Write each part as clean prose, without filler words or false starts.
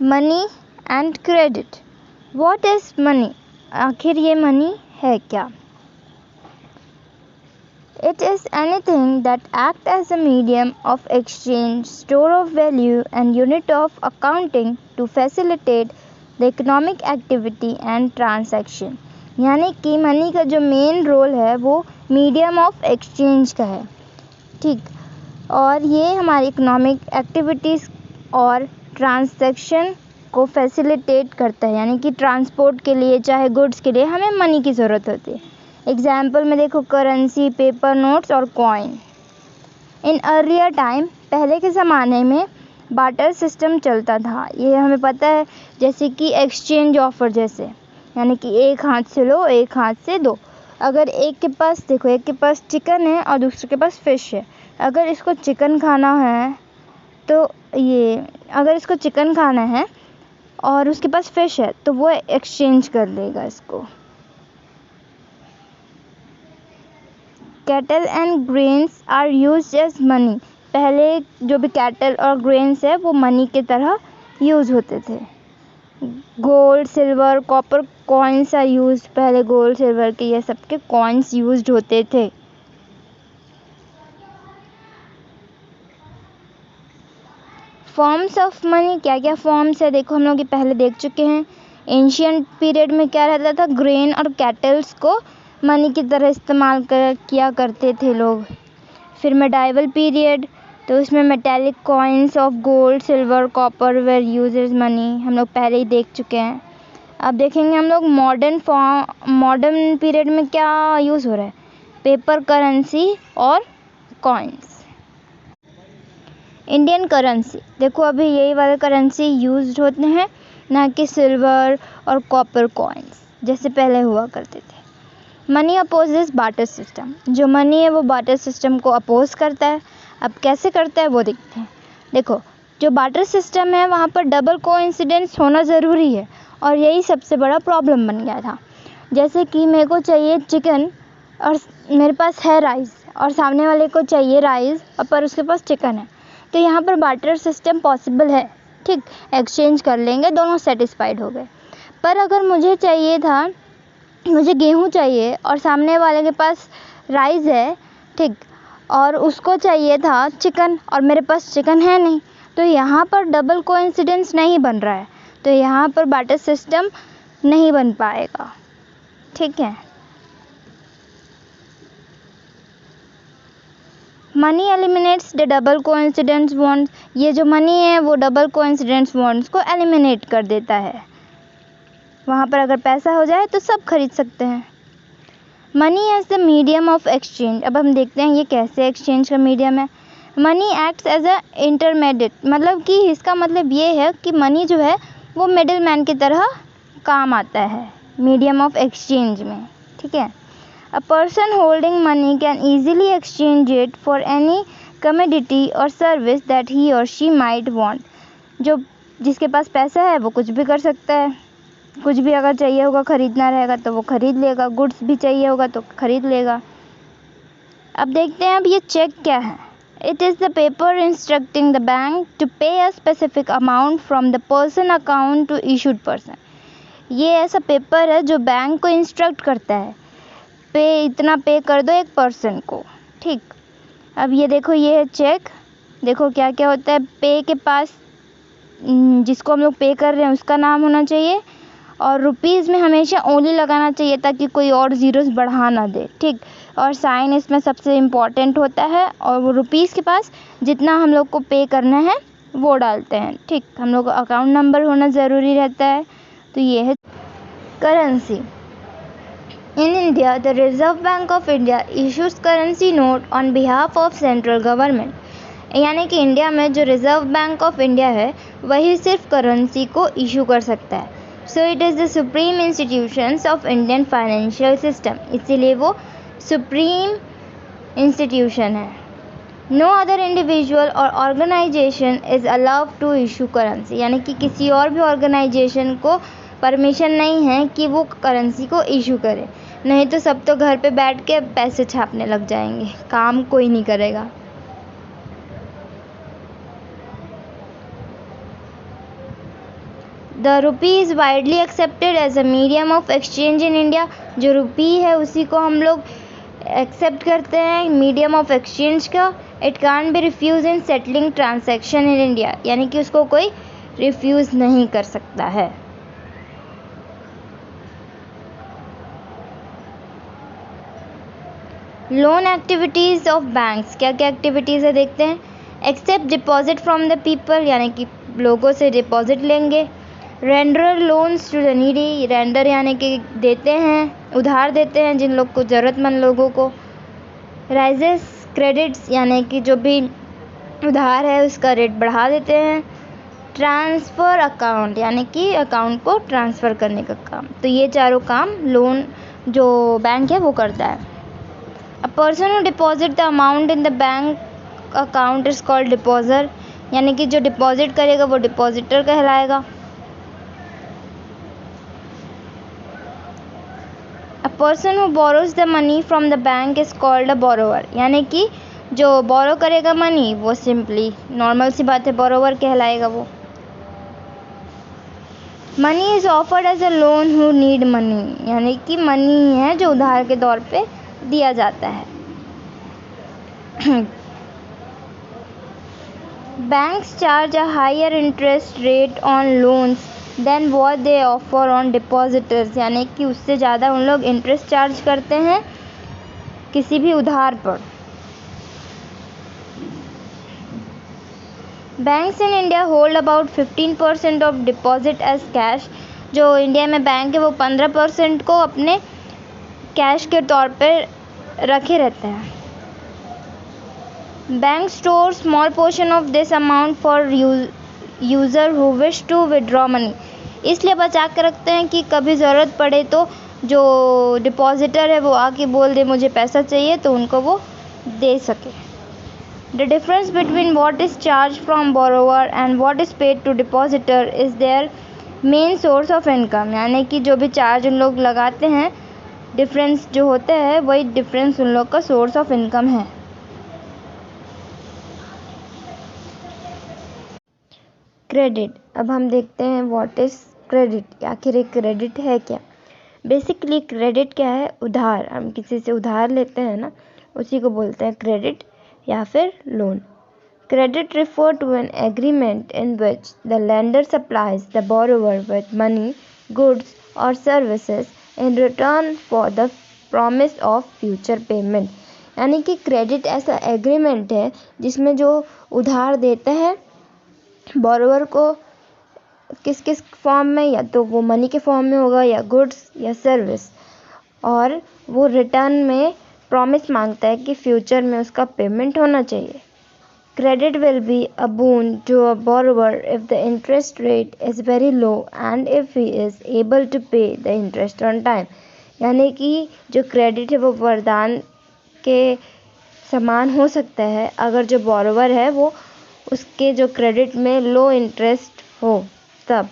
Money and credit. What is money? आखिर ये money है क्या? It is anything that acts as a medium of exchange, store of value and unit of accounting to facilitate the economic activity and transaction। यानी कि money का जो main role है वो मीडियम ऑफ एक्सचेंज का है, ठीक। और ये हमारी इकोनॉमिक एक्टिविटीज़ और ट्रांसैक्शन को फैसिलिटेट करता है, यानी कि ट्रांसपोर्ट के लिए चाहे गुड्स के लिए हमें मनी की ज़रूरत होती है। एग्जाम्पल में देखो, करेंसी, पेपर नोट्स और कॉइन। इन अर्लियर टाइम, पहले के ज़माने में बार्टर सिस्टम चलता था, ये हमें पता है, जैसे कि एक्सचेंज ऑफर जैसे, यानी कि एक हाथ से लो एक हाथ से दो। अगर एक के पास देखो, एक के पास चिकन है और दूसरे के पास फ़िश है, अगर इसको चिकन खाना है तो अगर इसको चिकन खाना है और उसके पास फ़िश है तो वो एक्सचेंज कर लेगा इसको। Cattle and grains are used as money. पहले जो भी कैटल और ग्रेन्स है वो मनी के तरह यूज़ होते थे। Gold, silver, copper coins are used. पहले गोल्ड, सिल्वर के ये सब के कॉइन्स यूज्ड होते थे। फॉर्म्स ऑफ मनी, क्या क्या फॉर्म्स है देखो, हम लोग ये पहले देख चुके हैं। एंशियंट पीरियड में क्या रहता था, ग्रेन और कैटल्स को मनी की तरह इस्तेमाल किया करते थे लोग। फिर मेडाइवल पीरियड, तो उसमें metallic coins of gold, silver, copper were used as money, हम लोग पहले ही देख चुके हैं। अब देखेंगे हम लोग मॉडर्न पीरियड में क्या यूज़ हो रहा है, पेपर करेंसी और कॉइन्स। इंडियन करेंसी, देखो अभी यही वाले करेंसी यूज्ड होते हैं, ना कि सिल्वर और कॉपर कॉइन्स जैसे पहले हुआ करते थे। मनी अपोजेस बार्टर सिस्टम, जो मनी है वो बार्टर सिस्टम को अपोज करता है। अब कैसे करता है वो देखते हैं। देखो, जो बार्टर सिस्टम है वहाँ पर डबल कोइंसिडेंस होना ज़रूरी है, और यही सबसे बड़ा प्रॉब्लम बन गया था। जैसे कि मेरे को चाहिए चिकन और मेरे पास है राइस, और सामने वाले को चाहिए राइस और पर उसके पास चिकन है, तो यहाँ पर बार्टर सिस्टम पॉसिबल है, ठीक। एक्सचेंज कर लेंगे, दोनों सेटिस्फाइड हो गए। पर अगर मुझे गेहूँ चाहिए और सामने वाले के पास राइस है, ठीक, और उसको चाहिए था चिकन और मेरे पास चिकन है नहीं, तो यहाँ पर डबल कोइंसिडेंस नहीं बन रहा है, तो यहाँ पर बार्टर सिस्टम नहीं बन पाएगा, ठीक है। Money eliminates the double coincidence bonds, ये जो मनी है वो डबल कोइंसिडेंस बॉन्ड्स को एलिमिनेट कर देता है। वहाँ पर अगर पैसा हो जाए तो सब खरीद सकते हैं। Money as the medium of exchange, अब हम देखते हैं ये कैसे एक्सचेंज का मीडियम है। Money acts as a intermediate, मतलब कि इसका मतलब ये है कि मनी जो है वो मिडिल मैन की तरह काम आता है मीडियम ऑफ एक्सचेंज में, ठीक है। A person holding money can easily exchange it for any commodity or service that he or she might want। जिसके पास पैसा है वो कुछ भी कर सकता है, कुछ भी अगर चाहिए होगा खरीदना रहेगा तो वो खरीद लेगा, गुड्स भी चाहिए होगा तो खरीद लेगा। अब देखते हैं अब ये चेक क्या है। It is the paper instructing the bank to pay a specific amount from the person account to issued person। ये ऐसा पेपर है जो बैंक को इंस्ट्रक्ट करता है, इतना पे कर दो एक पर्सन को, ठीक। अब ये देखो, ये है चेक, देखो क्या क्या होता है। पे के पास जिसको हम लोग पे कर रहे हैं उसका नाम होना चाहिए, और रुपीज़ में हमेशा ओनली लगाना चाहिए ताकि कोई और ज़ीरोस बढ़ा ना दे, ठीक। और साइन इसमें सबसे इम्पॉर्टेंट होता है, और वो रुपीज़ के पास जितना हम लोग को पे करना है वो डालते हैं, ठीक। हम लोग को अकाउंट नंबर होना ज़रूरी रहता है। तो ये है currency. In India, the Reserve Bank of India issues currency note on behalf of central government। यानी कि इंडिया में जो रिज़र्व बैंक ऑफ इंडिया है वही सिर्फ करेंसी को इशू कर सकता है। So it is the supreme institutions of Indian financial system, इसीलिए वो सुप्रीम इंस्टीट्यूशन है। No other individual or organization is allowed to issue currency, यानी कि किसी और भी ऑर्गेनाइजेशन को परमिशन नहीं है कि वो करेंसी को इशू करे, नहीं तो सब तो घर पे बैठ के पैसे छापने लग जाएंगे, काम कोई नहीं करेगा। The rupee is widely accepted as a medium of exchange in India. जो रुपी है उसी को हम लोग एक्सेप्ट करते हैं मीडियम ऑफ एक्सचेंज का। It can't be refuge in settling transaction in India, यानी कि उसको कोई रिफ्यूज़ नहीं कर सकता है। लोन एक्टिविटीज़ ऑफ बैंक्स, क्या क्या एक्टिविटीज़ है देखते हैं। Accept deposit from the people, यानी कि लोगों से डिपॉजिट लेंगे। Render loans to the needy, render यानी कि देते हैं, उधार देते हैं जिन लोग को, ज़रूरतमंद लोगों को। राइजेस क्रेडिट्स, यानी कि जो भी उधार है उसका रेट बढ़ा देते हैं। ट्रांसफ़र अकाउंट, यानी कि अकाउंट को ट्रांसफ़र करने का काम। तो ये चारों काम लोन जो बैंक है वो करता है। A person who deposit the amount in the bank account is called depositor, यानी कि जो डिपॉजिट करेगा वो डिपॉजिटर कहलाएगा। A person who borrows the money from the bank is called a borrower, यानी कि जो बोरो करेगा मनी वो सिंपली नॉर्मल सी बात है बोरोवर कहलाएगा वो। Money is offered as a loan who need money, यानी कि मनी है जो उधार के तौर पे दिया जाता है। Banks charge a higher interest rate on loans than what they offer on depositors, यानी कि उससे ज़्यादा उन लोग इंटरेस्ट चार्ज करते हैं किसी भी उधार पर। Banks in India hold about 15% of deposit as cash, जो इंडिया में बैंक है वो 15% को अपने कैश के तौर पर रखे रहते हैं। Bank store small portion of this amount for user who wish to withdraw money, इसलिए बचा के रखते हैं कि कभी ज़रूरत पड़े तो जो डिपॉजिटर है वो आके बोल दे मुझे पैसा चाहिए तो उनको वो दे सके। The difference between what is charge from borrower and what is paid to depositor is their main source of income, यानी कि जो भी चार्ज उन लोग लगाते हैं डिफरेंस जो होता है वही डिफरेंस उन लोग का सोर्स ऑफ इनकम है। क्रेडिट, अब हम देखते हैं व्हाट इज़ क्रेडिट, आखिर एक क्रेडिट है क्या। बेसिकली क्रेडिट क्या है, उधार, हम किसी से उधार लेते हैं ना उसी को बोलते हैं क्रेडिट या फिर loan. Credit refer to an agreement in which the lender supplies the borrower with money, goods और services in return for the promise of future payment, यानी कि क्रेडिट ऐसा एग्रीमेंट है जिसमें जो उधार देते हैं बोरोवर को किस किस फॉर्म में, या तो वो मनी के फॉर्म में होगा या गुड्स या सर्विस, और वो रिटर्न में प्रॉमिस मांगता है कि फ्यूचर में उसका पेमेंट होना चाहिए। Credit will be a boon to a borrower if the interest rate is very low and if he is able to pay the interest on time, यानी कि जो क्रेडिट है वो वरदान के समान हो सकता है अगर जो बोरोवर है वो उसके जो क्रेडिट में लो इंटरेस्ट हो तब,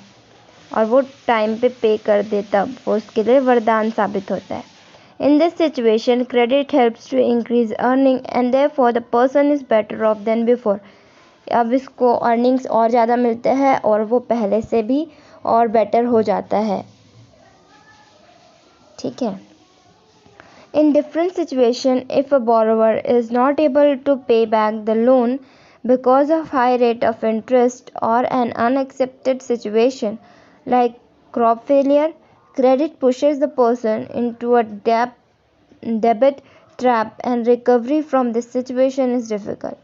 और वो टाइम पे कर दे तब वो उसके लिए वरदान साबित होता है। In this situation credit helps to increase earning and therefore the person is better off than before, अब इसको अर्निंग्स और ज़्यादा मिलते हैं और वो पहले से भी और बेटर हो जाता है। ठीक है। In different situation, if a borrower is not able to pay back the loan because of high rate of interest or an unaccepted situation like crop failure, credit pushes the person into a debit trap and recovery from this situation is difficult.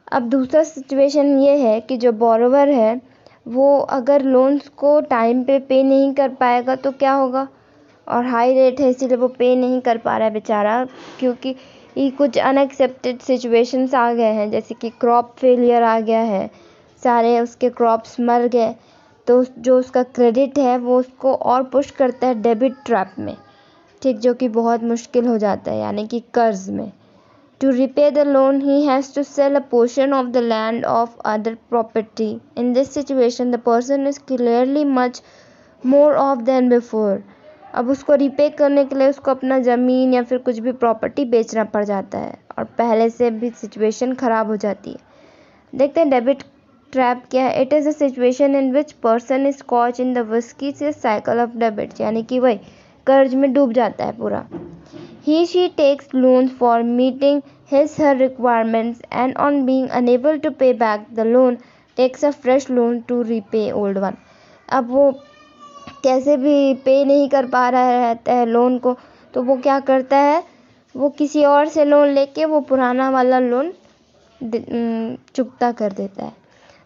अब दूसरा situation ये है कि जो borrower है वो अगर loans को टाइम पे नहीं कर पाएगा तो क्या होगा, और हाई रेट है इसीलिए वो पे नहीं कर पा रहा है बेचारा, क्योंकि ये कुछ अनएक्सेप्टेड सिचुएशंस आ गए हैं, जैसे कि क्रॉप फेलियर आ गया है, सारे उसके क्रॉप्स मर गए, तो जो उसका क्रेडिट है वो उसको और पुश करता है डेबिट ट्रैप में, ठीक, जो कि बहुत मुश्किल हो जाता है, यानी कि कर्ज में। To repay the loan he has to sell a portion of the land of other property. In this situation the person is clearly much more off than before, अब उसको रिपे करने के लिए उसको अपना ज़मीन या फिर कुछ भी प्रॉपर्टी बेचना पड़ जाता है और पहले से भी सिचुएशन ख़राब हो जाती है। देखते हैं डेबिट ट्रैप क्या है? It is a situation in which person is caught in the विस्कीसियस साइकिल ऑफ डेबिट, यानी कि वही कर्ज में डूब जाता है पूरा. He she takes loan for meeting his her requirements and on being unable to pay back the loan takes a fresh loan to repay old one. अब वो कैसे भी पे नहीं कर पा रहा रहता है लोन को, तो वो क्या करता है, वो किसी और से लोन लेके वो पुराना वाला लोन चुकता कर देता है.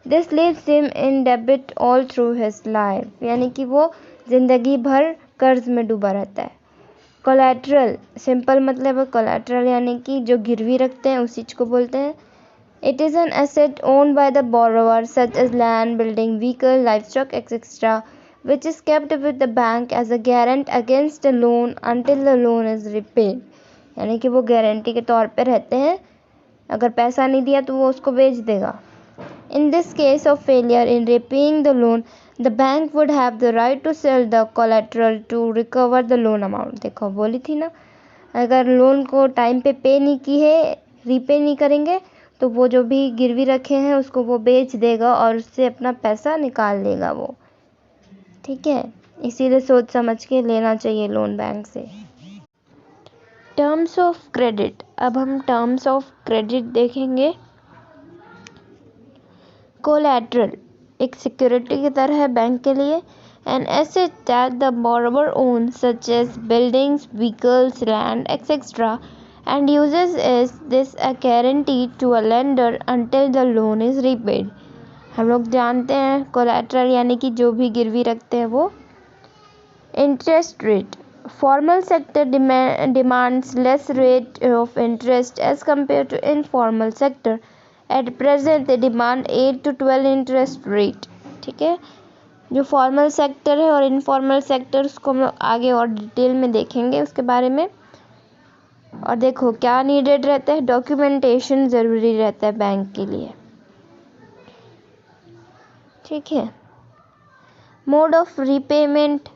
This leaves him in debit all through his life, यानी कि वो जिंदगी भर कर्ज में डूबा रहता है. कोलैटरल, सिंपल मतलब है कोलैटरल यानी कि जो गिरवी रखते हैं उस चीज़ को बोलते हैं. It is an asset owned by the borrower such as land, building, vehicle, livestock etcetera which is kept with the bank as a guarant against the loan until the loan is repaid. यानी कि वो guarantee के तौर पे रहते हैं, अगर पैसा नहीं दिया तो वो उसको बेच देगा. In this case of failure in repaying the loan, the bank would have the right to sell the collateral to recover the loan amount. देखो बोली थी ना, अगर लोन को टाइम पे नहीं की है, रीपे नहीं करेंगे, तो वो जो भी गिरवी रखे हैं उसको वो बेच देगा और उससे अपना पैसा निकाल लेगा वो. ठीक है, इसीलिए सोच समझ के लेना चाहिए लोन बैंक से. Terms of credit. अब हम टर्म्स ऑफ क्रेडिट देखेंगे. कोलैटरल एक सिक्योरिटी की तरह है बैंक के लिए. An asset that the borrower owns such as buildings, vehicles, land etcetera and uses is this a guarantee to a lender until the loan is repaid. हम लोग जानते हैं कोलैटरल यानी कि जो भी गिरवी रखते हैं वो. Interest rate. Formal sector demands less rate of interest as compare to informal sector. At present they demand 8 to 12 interest rate. ठीक है, जो फॉर्मल सेक्टर है और इनफॉर्मल सेक्टर उसको हम लोग आगे और डिटेल में देखेंगे उसके बारे में. और देखो क्या नीडेड रहता है, डॉक्यूमेंटेशन ज़रूरी रहता है बैंक के लिए. ठीक है. Mode of repayment.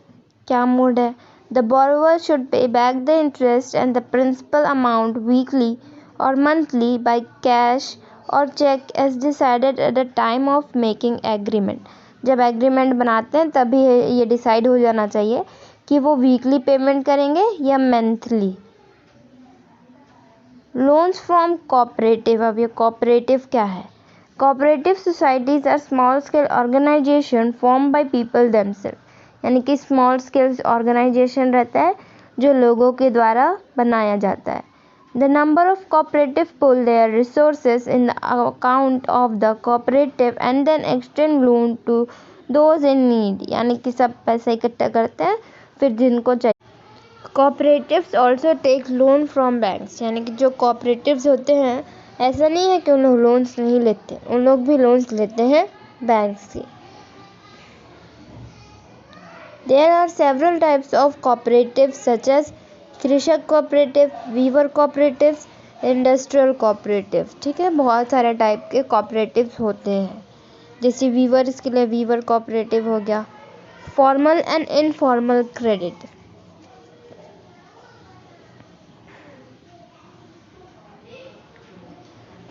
क्या मोड है? The borrower should pay back the interest and the principal amount weekly or monthly by cash or cheque as decided at the time of making agreement. जब agreement बनाते हैं तभी ये decide हो जाना चाहिए कि वो वीकली पेमेंट करेंगे या मंथली. Loans from cooperative. अब ये कोऑपरेटिव क्या है? Cooperative societies are small scale organization form by people themselves, यानी कि स्मॉल स्केल ऑर्गेनाइजेशन रहता है जो लोगों के द्वारा बनाया जाता है. The number of cooperative pool their resources in the account of the cooperative and then extend loan to those in need, यानी कि सब पैसे इकट्ठा करते हैं फिर जिनको चाहिए. Cooperatives also take loan from banks, यानी कि जो कोऑपरेटिव्स होते हैं ऐसा नहीं है कि उन लोग लोन्स नहीं लेते, उन लोग भी लोन्स लेते हैं बैंक से. There are several types of cooperatives such as krishak cooperative, weaver cooperatives, industrial cooperative. ठीक है, बहुत सारे टाइप के कोऑपरेटिव्स होते हैं. जैसे वीवर, इसके लिए वीवर कोऑपरेटिव हो गया. Formal and informal credit.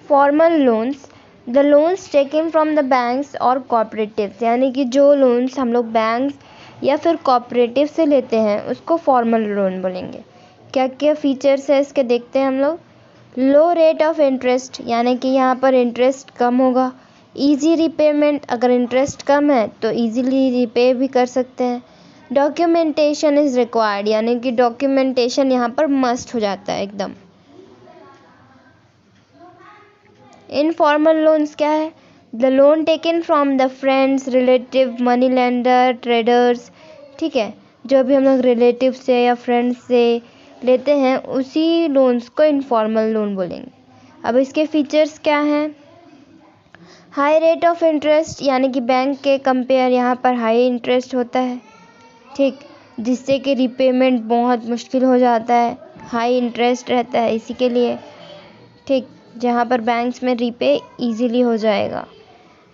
Formal loans. The loans taken from the banks और कोऑपरेटिव्स, यानी कि जो लोन्स हम लोग बैंक्स या फिर कोऑपरेटिव से लेते हैं उसको फॉर्मल लोन बोलेंगे. क्या क्या फीचर्स है इसके देखते हैं हम लोग. लो रेट ऑफ इंटरेस्ट, यानी कि यहाँ पर इंटरेस्ट कम होगा. इजी रीपेमेंट, अगर इंटरेस्ट कम है तो इजीली रीपे भी कर सकते हैं. डॉक्यूमेंटेशन इज़ रिक्वायर्ड, यानी कि डॉक्यूमेंटेशन यहाँ पर मस्ट हो जाता है एकदम. इनफॉर्मल लोन्स क्या है? The loan taken from the friends, relative, money lender, traders. ठीक है, जो भी हम लोग रिलेटिव से या फ्रेंड्स से लेते हैं उसी लोन्स को इनफॉर्मल लोन बोलेंगे. अब इसके फीचर्स क्या हैं? हाई रेट ऑफ इंटरेस्ट, यानी कि बैंक के कंपेयर यहाँ पर हाई इंटरेस्ट होता है. ठीक, जिससे कि रिपेमेंट बहुत मुश्किल हो जाता है, हाई इंटरेस्ट रहता है इसी के लिए. ठीक, जहाँ पर बैंक्स में रीपे इजीली हो जाएगा.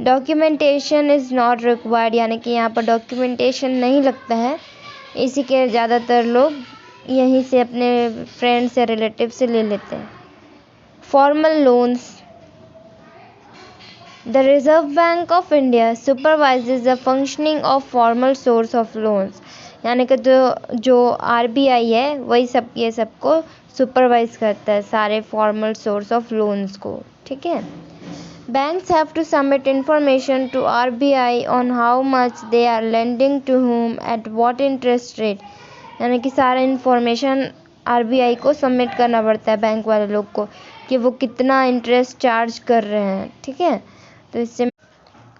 डॉक्यूमेंटेशन इज़ नॉट रिक्वायर्ड, यानी कि यहाँ पर डॉक्यूमेंटेशन नहीं लगता है, इसी के ज़्यादातर लोग यहीं से अपने फ्रेंड्स या रिलेटिव से ले लेते हैं. Formal loans. The Reserve Bank of India supervises the functioning of formal source of loans. यानी कि जो RBI है वही ये सबको सुपरवाइज करता है, सारे फॉर्मल सोर्स ऑफ लोन्स को, ठीक है। Banks have to submit information to RBI on how much they are lending to whom at what interest rate. यानी कि सारा इन्फॉर्मेशन RBI को सबमिट करना पड़ता है बैंक वाले लोग को कि वो कितना इंटरेस्ट चार्ज कर रहे हैं, ठीक है। तो इससे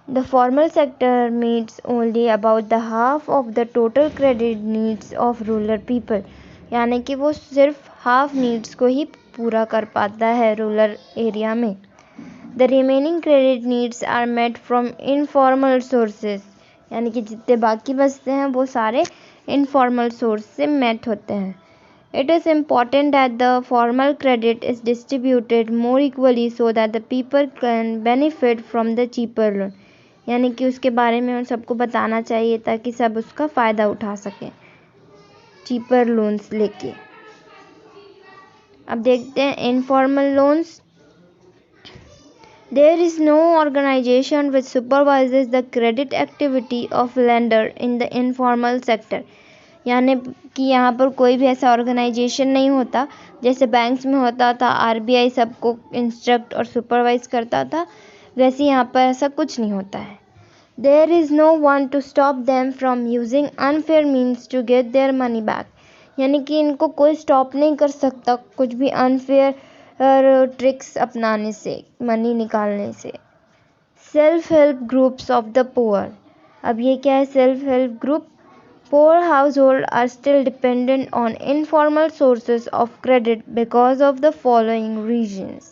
the formal sector meets only about the half of the total credit needs of rural people. यानी कि वो सिर्फ हाफ नीड्स को ही पूरा कर पाता है रूरल एरिया में। The remaining credit needs are met from informal sources. यानी कि जितने बाकी बचते हैं वो सारे इनफॉर्मल सोर्स से मेट होते हैं। It is important that the formal credit is distributed more equally so that the people can benefit from the cheaper loan. यानी कि उसके बारे में उन सबको बताना चाहिए ताकि सब उसका फ़ायदा उठा सकें चीपर लोन्स लेके। अब देखते हैं informal loans. There is no organization which supervises the credit activity of lender in the informal sector. यानी कि यहाँ पर कोई भी ऐसा ऑर्गेनाइजेशन नहीं होता जैसे बैंक्स में होता था, RBI सबको इंस्ट्रक्ट और सुपरवाइज करता था, वैसे यहाँ पर ऐसा कुछ नहीं होता है। There is no one to stop them from using unfair means to get their money back. यानी कि इनको कोई स्टॉप नहीं कर सकता कुछ भी अनफेयर ट्रिक्स अपनाने से, मनी निकालने से। Self help groups of the poor. अब ये क्या है self help group? Poor households are still dependent on informal sources of credit because of the following reasons.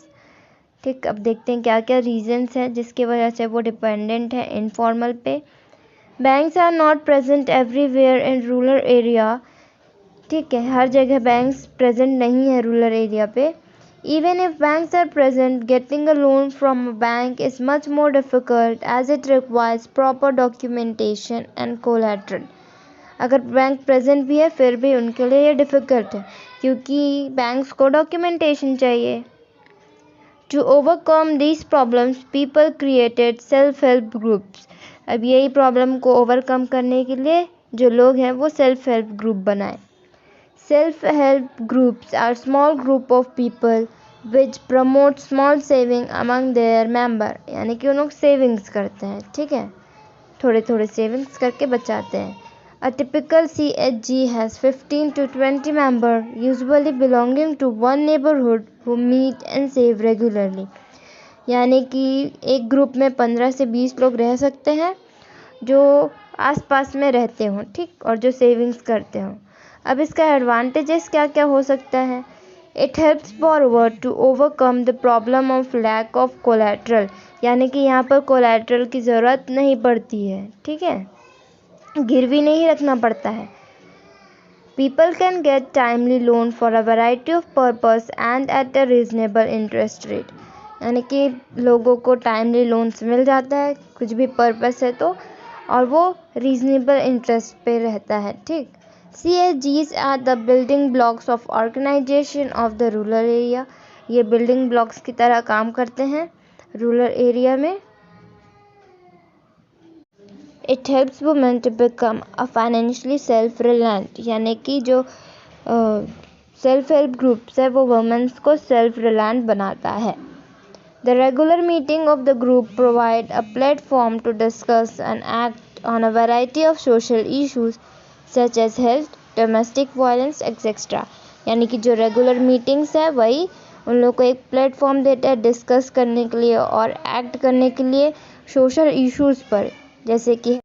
ठीक, अब देखते हैं क्या क्या रीजंस हैं जिसकी वजह से वो डिपेंडेंट है इनफॉर्मल पे। Banks are not present everywhere in rural area. ठीक है, हर जगह बैंक्स प्रेजेंट नहीं है रूरल एरिया पे। Even if banks are present, getting a loan from a bank is much more difficult as it requires proper documentation and collateral. अगर bank present भी है फिर भी उनके लिए ये डिफ़िकल्ट है क्योंकि बैंक्स को डॉक्यूमेंटेशन चाहिए। To overcome these problems people created self help groups. अब यही प्रॉब्लम को ओवरकम करने के लिए जो लोग हैं वो सेल्फ हेल्प ग्रुप बनाए। Self help groups are small group of people which promote small saving among their member. यानी कि उन लोग सेविंग्स करते हैं, ठीक है, थोड़े थोड़े सेविंग्स करके बचाते हैं। A typical CHG has 15 to 20 members, usually belonging to one neighborhood, who meet and save regularly. यानी कि एक ग्रुप में 15 से 20 लोग रह सकते हैं जो आसपास में रहते हों, ठीक, और जो सेविंग्स करते हों। अब इसका एडवांटेजेस क्या क्या हो सकता है? It helps borrower to overcome the problem of lack of collateral. यानी कि यहाँ पर कोलैटरल की ज़रूरत नहीं पड़ती है, ठीक है, गिरवी नहीं रखना पड़ता है। People can get timely loan for a variety of purpose and at a reasonable interest rate. यानी कि लोगों को टाइमली लोन्स मिल जाता है कुछ भी पर्पस है तो, और वो रीजनेबल इंटरेस्ट पे रहता है, ठीक। CHGs are the building blocks of organization of the rural area. ये बिल्डिंग ब्लॉक्स की तरह काम करते हैं रूरल एरिया में। It helps women to become a financially self reliant. यानी कि जो सेल्फ हेल्प ग्रुप्स है वो वुमेन्स को सेल्फ रिलायंट बनाता है। The regular meeting of the group provide a platform to discuss and act on a variety of social issues such as health, domestic violence etcetera. यानी कि जो regular meetings है वही उन लोग को एक प्लेटफॉर्म देता है डिस्कस करने के लिए और एक्ट करने के लिए सोशल इश्यूज़ पर, जैसे कि